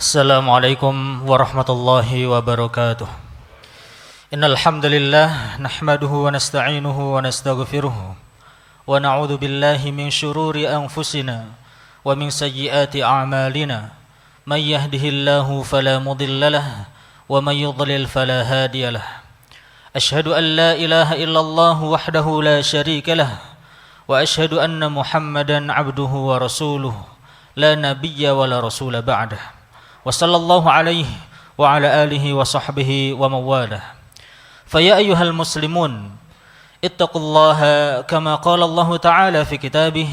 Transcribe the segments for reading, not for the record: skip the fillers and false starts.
Assalamualaikum warahmatullahi wabarakatuh. Innal hamdalillah nahmaduhu wa nasta'inuhu wa nastaghfiruh wa na'udzu billahi min shururi anfusina wa min sayyiati a'malina. May yahdihillahu fala mudilla lahu wa may yudlil fala hadiya lahu. Ashhadu an la ilaha illallah wahdahu la syarika lahu wa ashhadu anna Muhammadan 'abduhu wa rasuluh la nabiyya wa la rasula ba'dah. Wa sallallahu alaihi wa ala alihi wa sahbihi wa mawalah. Faya ayyuhal muslimun ittaqullaha kama qala Allah ta'ala fi kitabih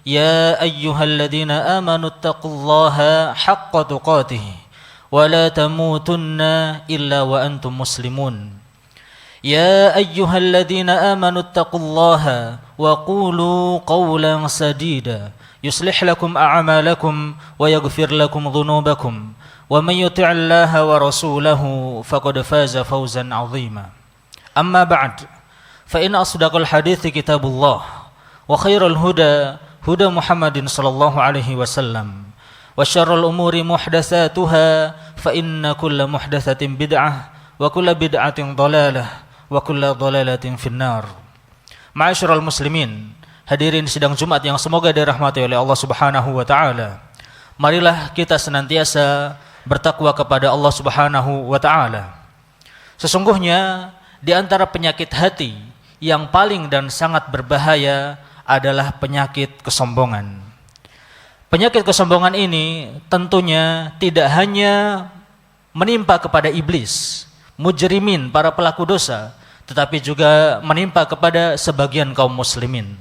ya ayyuhalladzina amanu ittaqullaha haqqa tuqatih wa la tamutunna illa wa antum muslimun. Ya ayyuhalladzina amanu ittaqullaha wa qulu qawlan sadida yuslih lakum a'malakum wa yaghfir lakum dhunubakum wa man yuti'illaha wa rasulahu faqad faza fawzan 'azima. Amma ba'd, fa inna asdaqal hadithi kitabullah wa khairal huda huda Muhammadin sallallahu alaihi wasallam wa syarrul umuri muhdatsatuha fa inna kulla muhdatsatin bid'ah wa kulla bid'atin dhalalah wa kulla dhalalatin finnar. Ma'asyiral muslimin, hadirin sidang Jumat yang semoga dirahmati oleh Allah Subhanahu wa taala. Marilah kita senantiasa bertakwa kepada Allah Subhanahu wa taala. Sesungguhnya di antara penyakit hati yang paling dan sangat berbahaya adalah penyakit kesombongan. Penyakit kesombongan ini tentunya tidak hanya menimpa kepada iblis, mujrimin, para pelaku dosa, tetapi juga menimpa kepada sebagian kaum muslimin.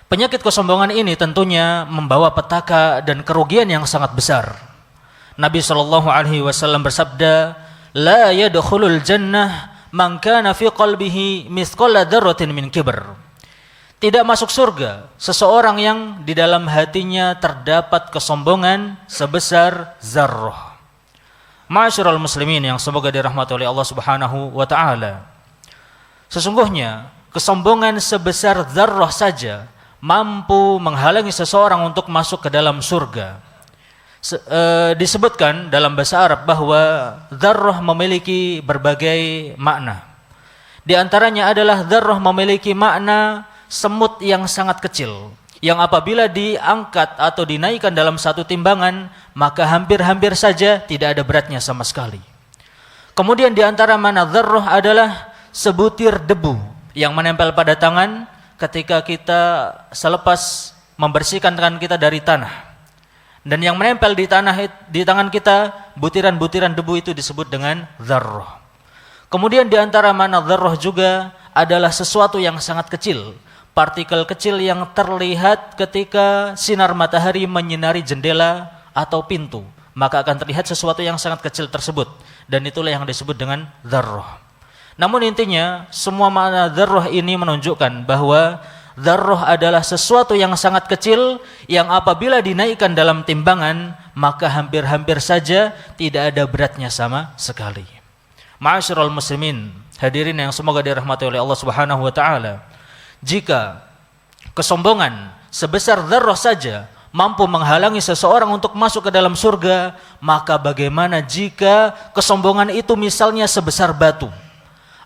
Penyakit kesombongan ini tentunya membawa petaka dan kerugian yang sangat besar. Nabi SAW bersabda, "La yadkhulul jannah man kana fi qalbihi mithqala dzarratin min kibr." Tidak masuk surga seseorang yang di dalam hatinya terdapat kesombongan sebesar zarrah. Ma'asyiral muslimin yang semoga dirahmati oleh Allah Subhanahu wa taala. Sesungguhnya kesombongan sebesar zarrah saja mampu menghalangi seseorang untuk masuk ke dalam surga. Disebutkan dalam bahasa Arab bahwa dzarrah memiliki berbagai makna. Di antaranya adalah dzarrah memiliki makna semut yang sangat kecil, yang apabila diangkat atau dinaikkan dalam satu timbangan, maka hampir-hampir saja tidak ada beratnya sama sekali. Kemudian di antara makna dzarrah adalah sebutir debu yang menempel pada tangan ketika kita selepas membersihkan tangan kita dari tanah, dan yang menempel di tangan kita, butiran-butiran debu itu disebut dengan dzarrah. Kemudian di antara makna dzarrah juga adalah sesuatu yang sangat kecil, partikel kecil yang terlihat ketika sinar matahari menyinari jendela atau pintu, maka akan terlihat sesuatu yang sangat kecil tersebut, dan itulah yang disebut dengan dzarrah. Namun intinya semua makna dzarrah ini menunjukkan bahwa dzarrah adalah sesuatu yang sangat kecil yang apabila dinaikkan dalam timbangan maka hampir-hampir saja tidak ada beratnya sama sekali. Ma'asyiral muslimin, hadirin yang semoga dirahmati oleh Allah Subhanahu wa taala. Jika kesombongan sebesar dzarrah saja mampu menghalangi seseorang untuk masuk ke dalam surga, maka bagaimana jika kesombongan itu misalnya sebesar batu,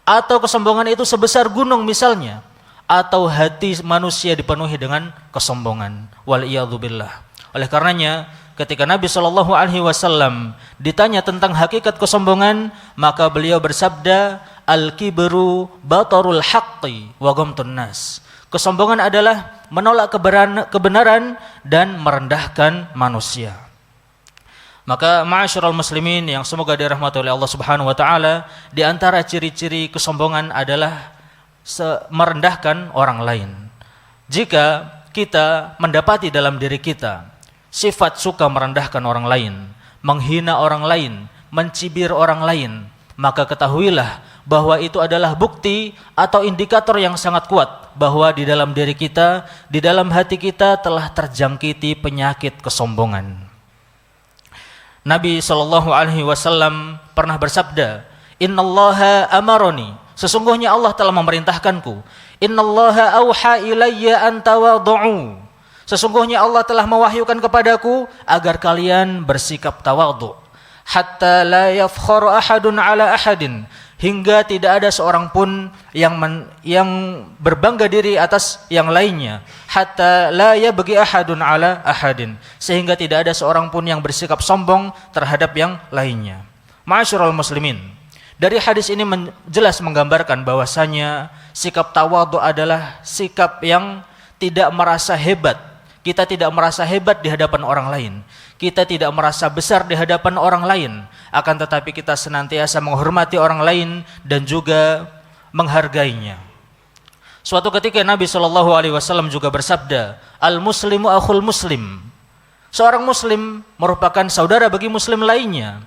atau kesombongan itu sebesar gunung misalnya, atau hati manusia dipenuhi dengan kesombongan. Waliyadzubillah. Oleh karenanya ketika Nabi SAW ditanya tentang hakikat kesombongan, maka beliau bersabda, "Al-kibru batarul haqqi wa ghamtun nas." Kesombongan adalah menolak kebenaran dan merendahkan manusia. Maka ma'asyiral muslimin yang semoga dirahmati oleh Allah Subhanahu wa taala, di antara ciri-ciri kesombongan adalah merendahkan orang lain. Jika kita mendapati dalam diri kita sifat suka merendahkan orang lain, menghina orang lain, mencibir orang lain, maka ketahuilah bahwa itu adalah bukti atau indikator yang sangat kuat bahwa di dalam diri kita, di dalam hati kita telah terjangkiti penyakit kesombongan. Nabi SAW pernah bersabda, "Innallaha amaroni," sesungguhnya Allah telah memerintahkanku, "Innallaha auha ilayya an tawadhu'u," Sesungguhnya Allah telah mewahyukan kepadaku agar kalian bersikap tawadhu, hatta la yafkharu ahadun ala ahadin, hingga tidak ada seorang pun yang berbangga diri atas yang lainnya, hatta la yabghi ahadun ala ahadin, sehingga tidak ada seorang pun yang bersikap sombong terhadap yang lainnya. Ma'asyiral muslimin, dari hadis ini jelas menggambarkan bahwasanya sikap tawadhu adalah sikap yang tidak merasa hebat. Kita tidak merasa hebat di hadapan orang lain. Kita tidak merasa besar di hadapan orang lain. Akan tetapi kita senantiasa menghormati orang lain dan juga menghargainya. Suatu ketika Nabi SAW juga bersabda, Al-muslimu akhul muslim. Seorang muslim merupakan saudara bagi muslim lainnya.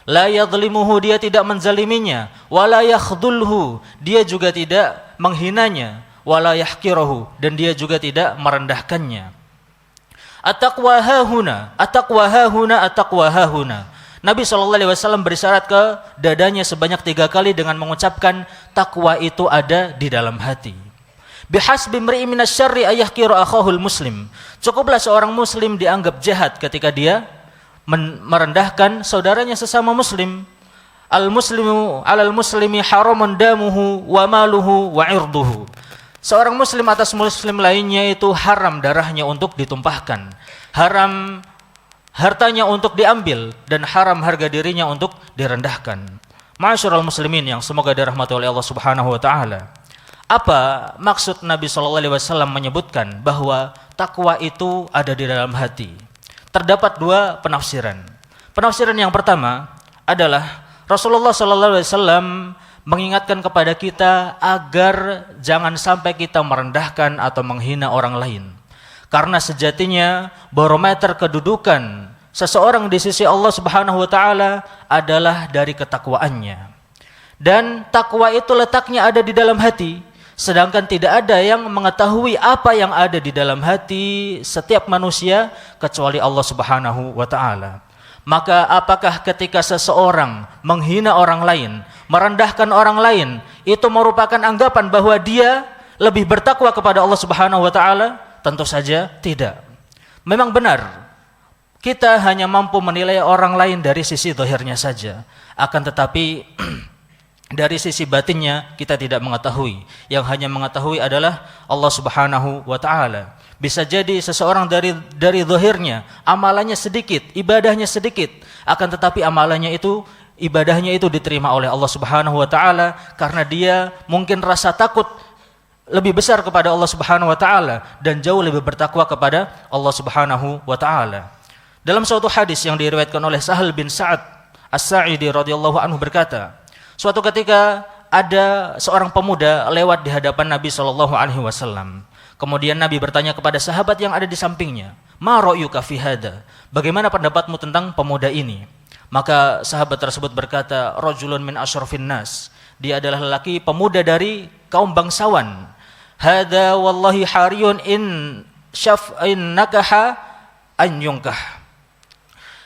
La yadhlimuhu, dia tidak menzaliminya. Wa la yakhdhulhu, dia juga tidak menghinanya. Wa la yahqirahu, dan dia juga tidak merendahkannya. At-taqwa hahuna, at-taqwa hahuna, at-taqwa hahuna. Nabi SAW berisyarat ke dadanya sebanyak 3 kali dengan mengucapkan takwa itu ada di dalam hati. Bihasbi mri'in minasyarri ayyahqira akhahul muslim. Cukuplah seorang muslim dianggap jahat ketika dia merendahkan saudaranya sesama muslim. Al-muslimu 'alal muslimi haramun damuhu wa maluhu wa 'irduhu. Seorang muslim atas muslim lainnya itu haram darahnya untuk ditumpahkan, haram hartanya untuk diambil, dan haram harga dirinya untuk direndahkan. Ma'asyiral muslimin yang semoga dirahmati oleh Allah Subhanahu wa taala. Apa maksud Nabi SAW menyebutkan bahwa takwa itu ada di dalam hati? Terdapat 2 penafsiran. Penafsiran yang pertama adalah Rasulullah SAW mengingatkan kepada kita agar jangan sampai kita merendahkan atau menghina orang lain. Karena sejatinya barometer kedudukan seseorang di sisi Allah Subhanahu wa taala adalah dari ketakwaannya. Dan takwa itu letaknya ada di dalam hati, sedangkan tidak ada yang mengetahui apa yang ada di dalam hati setiap manusia kecuali Allah Subhanahu wa taala. Maka apakah ketika seseorang menghina orang lain, merendahkan orang lain, itu merupakan anggapan bahwa dia lebih bertakwa kepada Allah Subhanahu wa taala? Tentu saja tidak. Memang benar, kita hanya mampu menilai orang lain dari sisi zahirnya saja. Akan tetapi dari sisi batinnya kita tidak mengetahui. Yang hanya mengetahui adalah Allah Subhanahu wa taala. Bisa jadi seseorang dari zahirnya amalannya sedikit, ibadahnya sedikit, akan tetapi amalannya itu, ibadahnya itu diterima oleh Allah Subhanahu wa taala karena dia mungkin rasa takut lebih besar kepada Allah Subhanahu wa taala dan jauh lebih bertakwa kepada Allah Subhanahu wa taala. Dalam suatu hadis yang diriwayatkan oleh Sahal bin Sa'ad As-Sa'idi radhiyallahu anhu berkata, suatu ketika ada seorang pemuda lewat di hadapan Nabi SAW. Kemudian Nabi bertanya kepada sahabat yang ada di sampingnya, "Ma ra'yuka fi hada?" Bagaimana pendapatmu tentang pemuda ini? Maka sahabat tersebut berkata, "Rajulun min asyrafin nas." Dia adalah lelaki pemuda dari kaum bangsawan. "Hada wallahi hariyun in nakaha an yunkah."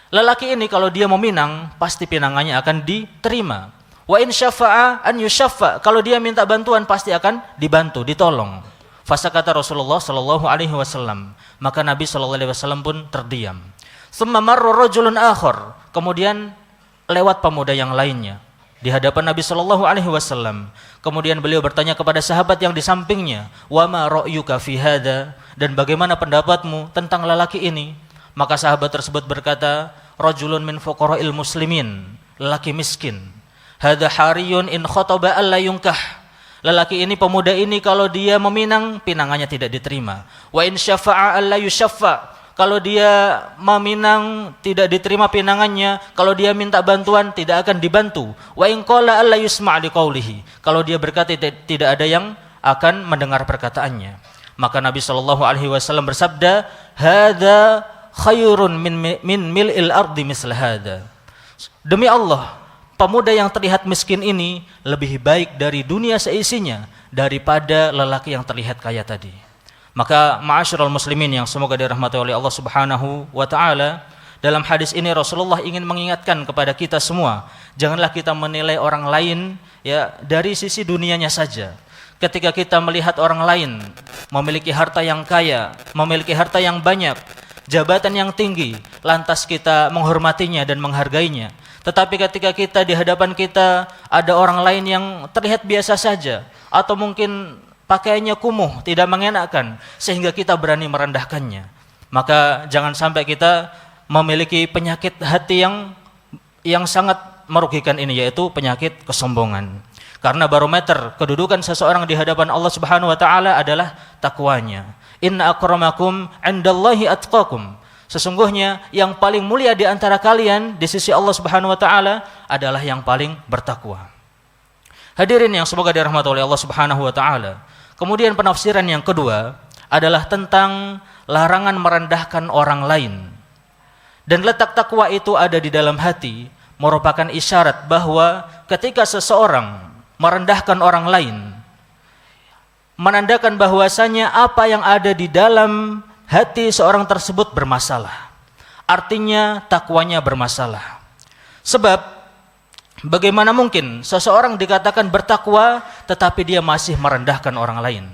Lelaki ini kalau dia meminang, pasti pinangannya akan diterima. Wa in syafa'a an yusyaffa. Kalau dia minta bantuan pasti akan dibantu, ditolong. Fasakata Rasulullah sallallahu alaihi wasallam. Maka Nabi sallallahu alaihi wasallam pun terdiam. Tsumma marra rajulun akhar. Kemudian lewat pemuda yang lainnya di hadapan Nabi sallallahu alaihi wasallam. Kemudian beliau bertanya kepada sahabat yang di sampingnya, "Wa ma ra'yuka fi hada?" Dan bagaimana pendapatmu tentang lelaki ini? Maka sahabat tersebut berkata, "Rajulun min fuqara'il muslimin." Lelaki miskin. "Hada hariyun in khataba alla yunkah." Lelaki ini, pemuda ini kalau dia meminang, pinangannya tidak diterima. Wa in syafa'a alla yusyaffa. Kalau dia meminang tidak diterima pinangannya, kalau dia minta bantuan tidak akan dibantu. Wa in qala alla yusma' liqaulihi. Kalau dia berkata tidak ada yang akan mendengar perkataannya. Maka Nabi sallallahu alaihi wasallam bersabda, "Hadza khairun min mil'il ardi misla hadza." Demi Allah, pemuda yang terlihat miskin ini lebih baik dari dunia seisinya daripada lelaki yang terlihat kaya tadi. Maka ma'asyiral muslimin yang semoga dirahmati oleh Allah Subhanahu wa taala, dalam hadis ini Rasulullah ingin mengingatkan kepada kita semua, janganlah kita menilai orang lain ya dari sisi dunianya saja. Ketika kita melihat orang lain memiliki harta yang kaya, memiliki harta yang banyak, jabatan yang tinggi, lantas kita menghormatinya dan menghargainya. Tetapi ketika kita di hadapan kita ada orang lain yang terlihat biasa saja, atau mungkin pakaiannya kumuh, tidak mengenakan, sehingga kita berani merendahkannya, maka jangan sampai kita memiliki penyakit hati yang sangat merugikan ini, yaitu penyakit kesombongan. Karena barometer kedudukan seseorang di hadapan Allah Subhanahu wa taala adalah takwanya. Inna akramakum 'indallahi atqakum. Sesungguhnya yang paling mulia di antara kalian di sisi Allah Subhanahu wa taala adalah yang paling bertakwa. Hadirin yang semoga dirahmati oleh Allah Subhanahu wa taala. Kemudian penafsiran yang kedua adalah tentang larangan merendahkan orang lain. Dan letak takwa itu ada di dalam hati, merupakan isyarat bahwa ketika seseorang merendahkan orang lain, menandakan bahwasanya apa yang ada di dalam hati seorang tersebut bermasalah. Artinya takwanya bermasalah. Sebab bagaimana mungkin seseorang dikatakan bertakwa tetapi dia masih merendahkan orang lain?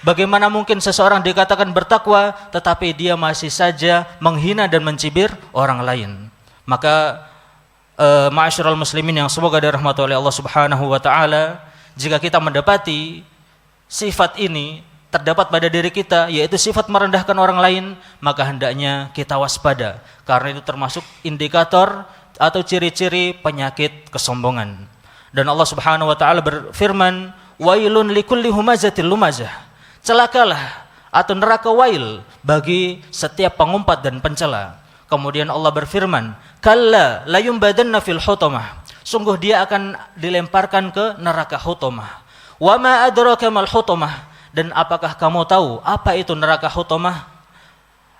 Bagaimana mungkin seseorang dikatakan bertakwa tetapi dia masih saja menghina dan mencibir orang lain? Maka ma'asyiral muslimin yang semoga dirahmati oleh Allah Subhanahu wa taala, jika kita mendapati sifat ini terdapat pada diri kita, yaitu sifat merendahkan orang lain, maka hendaknya kita waspada, karena itu termasuk indikator atau ciri-ciri penyakit kesombongan. Dan Allah Subhanahu wa taala berfirman, wailun likulli humazatil lumazah. Celakalah atau neraka wail bagi setiap pengumpat dan pencela. Kemudian Allah berfirman, kalla la yumbadanna fil hutamah. Sungguh dia akan dilemparkan ke neraka hutamah. Wa ma adraka mal hutamah. Dan apakah kamu tahu apa itu neraka hutamah?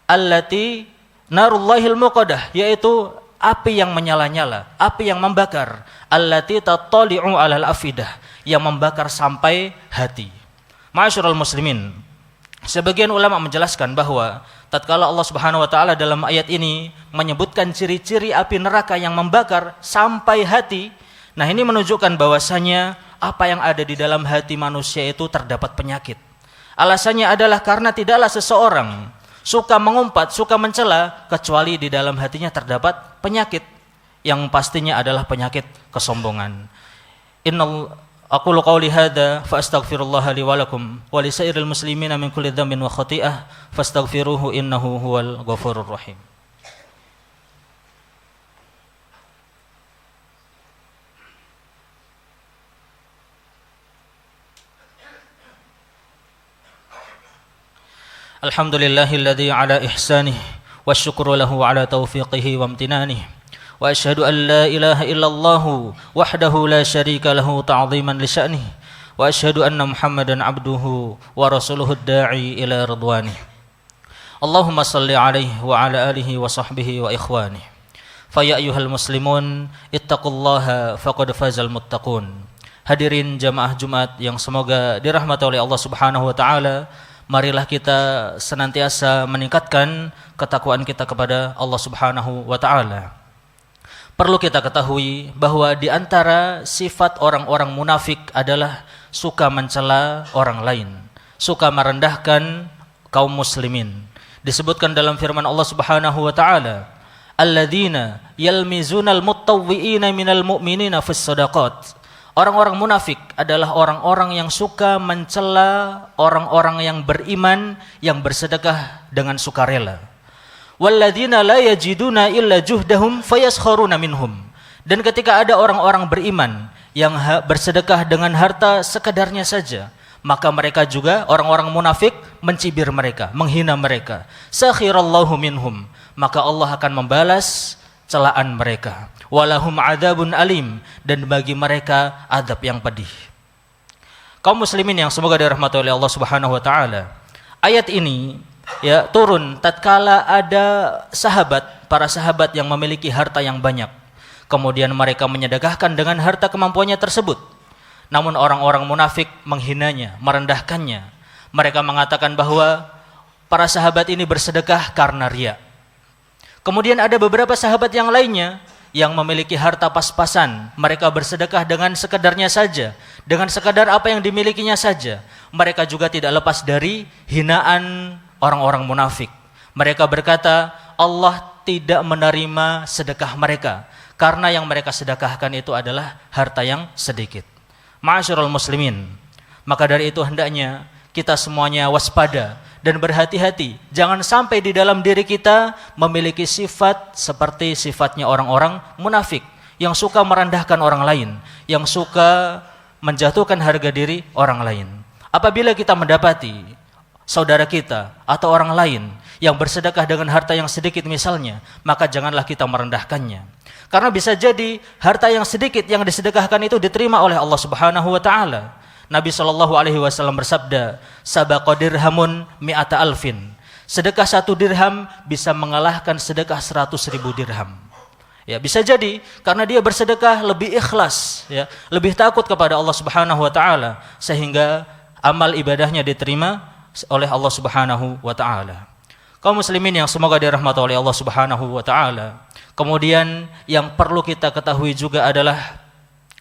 Allati narullahil muqadah, yaitu api yang menyala-nyala, api yang membakar. Allati tattali'u 'alal afidah, yang membakar sampai hati. Ma'asyiral muslimin, sebagian ulama menjelaskan bahwa tatkala Allah Subhanahu wa taala dalam ayat ini menyebutkan ciri-ciri api neraka yang membakar sampai hati, nah ini menunjukkan bahwasanya apa yang ada di dalam hati manusia itu terdapat penyakit. Alasannya adalah karena tidaklah seseorang suka mengumpat, suka mencela kecuali di dalam hatinya terdapat penyakit yang pastinya adalah penyakit kesombongan. Aqulu qawli hadza fa astaghfirullah li wa lakum wa li sairil muslimina min kulli dhanbin wa khati'ah fastaghfiruhu innahu huwal ghafurur rahim. Alhamdulillahilladzi ala ihsanih wa syukru lahu ala taufiqihi wa amtinanihi wa asyhadu an la ilaha illallah wahdahu la syarika lahu ta'ziman li sya'nihi wa asyhadu anna Muhammadan abduhu wa rasuluhu ad-da'i ila ridwanih. Allahumma salli alaihi wa ala alihi wa sahbihi wa ikhwanih. Fa ya ayyuhal muslimun ittaqullaha faqad fazal muttaqun. Hadirin jamaah Jumat yang semoga dirahmati oleh Allah Subhanahu wa taala, marilah kita senantiasa meningkatkan ketakwaan kita kepada Allah Subhanahu wa taala. Perlu kita ketahui bahwa di antara sifat orang-orang munafik adalah suka mencela orang lain, suka merendahkan kaum muslimin. Disebutkan dalam firman Allah Subhanahu wa taala, alladzina yalmizunal muttawwi'ina minal mu'minina fis shadaqat. Orang-orang munafik adalah orang-orang yang suka mencela orang-orang yang beriman yang bersedekah dengan sukarela. Walladzina la yajiduna illa juhdahum fayaskharuna minhum. Dan ketika ada orang-orang beriman yang bersedekah dengan harta sekadarnya saja, maka mereka juga orang-orang munafik mencibir mereka, menghina mereka. Sakhirallahu minhum, maka Allah akan membalas celaan mereka. Walahum adzabun alim, dan bagi mereka adab yang pedih. Kaum muslimin yang semoga dirahmati oleh Allah Subhanahu wa taala, ayat ini turun tatkala ada para sahabat yang memiliki harta yang banyak. Kemudian mereka menyedekahkan dengan harta kemampuannya tersebut. Namun orang-orang munafik menghinanya, merendahkannya. Mereka mengatakan bahwa para sahabat ini bersedekah karena riya. Kemudian ada beberapa sahabat yang lainnya yang memiliki harta pas-pasan, mereka bersedekah dengan sekedarnya saja, dengan sekadar apa yang dimilikinya saja. Mereka juga tidak lepas dari hinaan orang-orang munafik. Mereka berkata, Allah tidak menerima sedekah mereka, karena yang mereka sedekahkan itu adalah harta yang sedikit. Ma'asyiral muslimin, maka dari itu hendaknya kita semuanya waspada dan berhati-hati, jangan sampai di dalam diri kita memiliki sifat seperti sifatnya orang-orang munafik yang suka merendahkan orang lain, yang suka menjatuhkan harga diri orang lain. Apabila kita mendapati saudara kita atau orang lain yang bersedekah dengan harta yang sedikit misalnya, maka janganlah kita merendahkannya. Karena bisa jadi harta yang sedikit yang disedekahkan itu diterima oleh Allah Subhanahu wa taala. Nabi SAW bersabda, sabaqa dirhamun mi'ata alfin. Sedekah 1 dirham bisa mengalahkan sedekah 100.000 dirham. Ya, bisa jadi karena dia bersedekah lebih ikhlas, ya, lebih takut kepada Allah Subhanahu wa taala, sehingga amal ibadahnya diterima oleh Allah Subhanahu wa taala. Kaum muslimin yang semoga dirahmati oleh Allah Subhanahu wa taala. Kemudian yang perlu kita ketahui juga adalah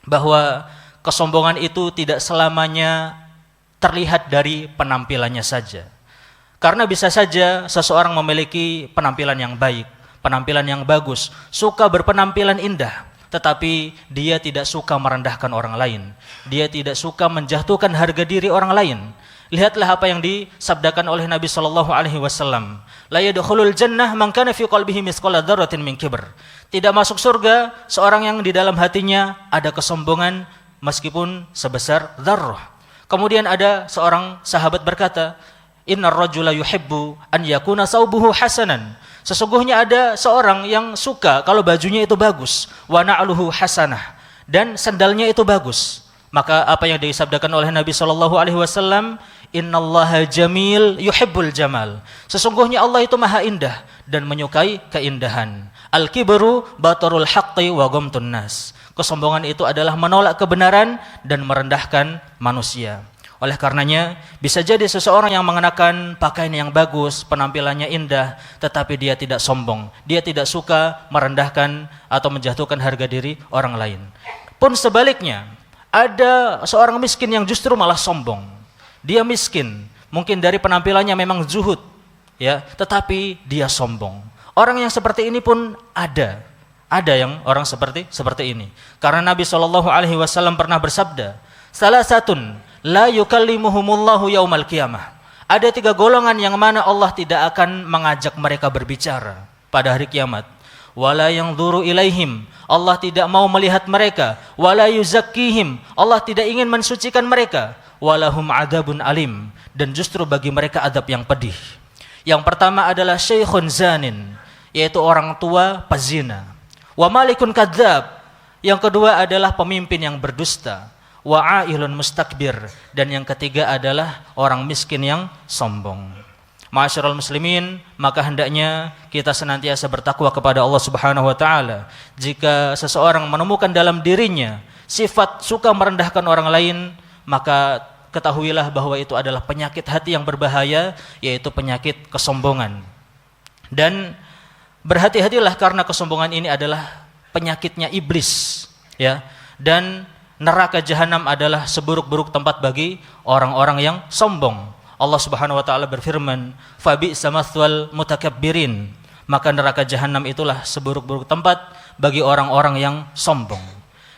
bahwa kesombongan itu tidak selamanya terlihat dari penampilannya saja. Karena bisa saja seseorang memiliki penampilan yang baik, penampilan yang bagus, suka berpenampilan indah, tetapi dia tidak suka merendahkan orang lain. Dia tidak suka menjatuhkan harga diri orang lain. Lihatlah apa yang disabdakan oleh Nabi SAW. La yadkhulul jannah man kana fi qalbihi mithqala dzarratin min kibr. Tidak masuk surga seorang yang di dalam hatinya ada kesombongan meskipun sebesar dzarrah. Kemudian ada seorang sahabat berkata, innar rajula yuhibbu an yakuna saubuhu hasanan. Sesungguhnya ada seorang yang suka kalau bajunya itu bagus, wa na'luhu hasanah, dan sandalnya itu bagus. Maka apa yang disabdakan oleh Nabi SAW, innallaha jamil yuhibbul jamal. Sesungguhnya Allah itu maha indah dan menyukai keindahan. Al-kibru batarul haqqi wa ghamtun nas. Kesombongan itu adalah menolak kebenaran dan merendahkan manusia. Oleh karenanya, bisa jadi seseorang yang mengenakan pakaian yang bagus, penampilannya indah, tetapi dia tidak sombong. Dia tidak suka merendahkan atau menjatuhkan harga diri orang lain. Pun sebaliknya, ada seorang miskin yang justru malah sombong. Dia miskin, mungkin dari penampilannya memang zuhud, ya, tetapi dia sombong. Orang yang seperti ini pun ada. Ada yang orang seperti ini. Karena Nabi SAW pernah bersabda, salasatun la yukallimuhumullahu yaumal qiyamah. Ada 3 golongan yang mana Allah tidak akan mengajak mereka berbicara pada hari kiamat. Wala yanzuru ilaihim. Allah tidak mau melihat mereka. Wala yuzakkihim. Allah tidak ingin mensucikan mereka. Walahum adzabun alim. Dan justru bagi mereka adab yang pedih. Yang pertama adalah syaikhun zanin, yaitu orang tua pezina. Wa malikun kadzab. Yang kedua adalah pemimpin yang berdusta. Wa ailun mustakbir. Dan yang ketiga adalah orang miskin yang sombong. Ma'asyiral muslimin, maka hendaknya kita senantiasa bertakwa kepada Allah Subhanahu wa taala. Jika seseorang menemukan dalam dirinya sifat suka merendahkan orang lain, maka ketahuilah bahwa itu adalah penyakit hati yang berbahaya, yaitu penyakit kesombongan. Dan berhati-hatilah karena kesombongan ini adalah penyakitnya iblis, ya. Dan neraka jahanam adalah seburuk-buruk tempat bagi orang-orang yang sombong. Allah Subhanahu wa taala berfirman, "Fabi'sa mathwal mutakabbirin." Maka neraka jahanam itulah seburuk-buruk tempat bagi orang-orang yang sombong.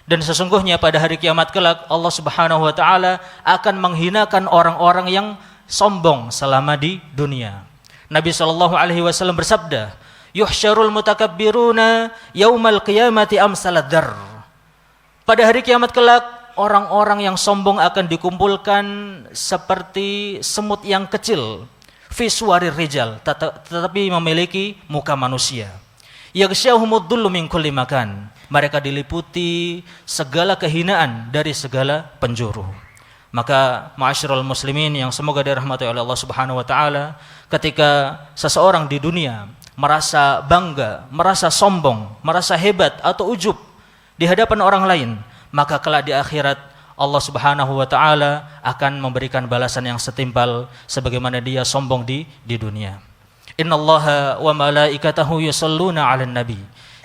Dan sesungguhnya pada hari kiamat kelak Allah Subhanahu wa taala akan menghinakan orang-orang yang sombong selama di dunia. Nabi SAW bersabda, "Yuhsyarul mutakabbiruna yaumal qiyamati amsalad dzar." Pada hari kiamat kelak orang-orang yang sombong akan dikumpulkan seperti semut yang kecil, fi suwarir rijal, tetapi memiliki muka manusia. Yaghsyahumud dhullu min kulli makan. Mereka diliputi segala kehinaan dari segala penjuru. Maka ma'asyiral muslimin yang semoga dirahmati oleh Allah Subhanahu wa taala, ketika seseorang di dunia merasa bangga, merasa sombong, merasa hebat atau ujub di hadapan orang lain, maka kelak di akhirat Allah Subhanahu wa taala akan memberikan balasan yang setimpal sebagaimana dia sombong di dunia. Innallaha wa malaikatahu yusholluna 'alan nabi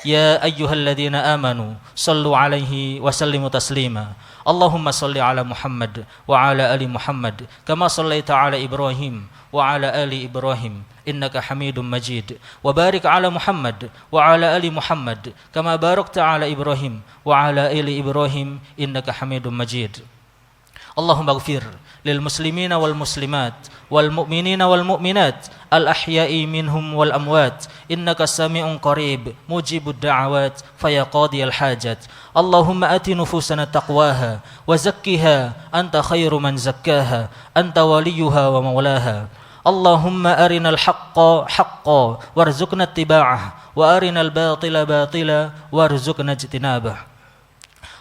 يا أيها الذين آمنوا صلوا عليه وسلموا تسليما اللهم صل على محمد وعلى آل محمد كما صليت على إبراهيم وعلى آل إبراهيم إنك حميد مجيد وبارك على محمد وعلى آل محمد كما باركت على إبراهيم وعلى آل إبراهيم إنك حميد مجيد اللهم اغفر للمسلمين والمسلمات والمؤمنين والمؤمنات الأحياء منهم والأموات إنك سميع قريب مجيب الدعوات فيا قاضي الحاجات اللهم آت نفوسنا تقواها وزكها أنت خير من زكاها أنت وليها ومولاها اللهم أرنا الحق حقا وارزقنا اتباعه وأرنا الباطل باطلا وارزقنا اجتنابه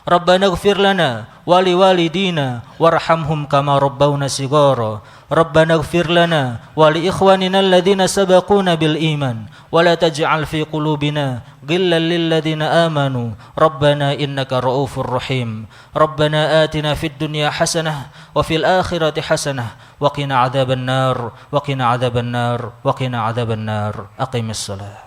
ربنا اغفر لنا ولوالدينا وارحمهم كما ربونا صغارا ربنا اغفر لنا ولإخواننا الذين سبقونا بالإيمان ولا تجعل في قلوبنا غلا للذين آمنوا ربنا إنك رؤوف رحيم ربنا آتنا في الدنيا حسنة وفي الآخرة حسنة وقنا عذاب النار وقنا عذاب النار وقنا عذاب النار أقم الصلاة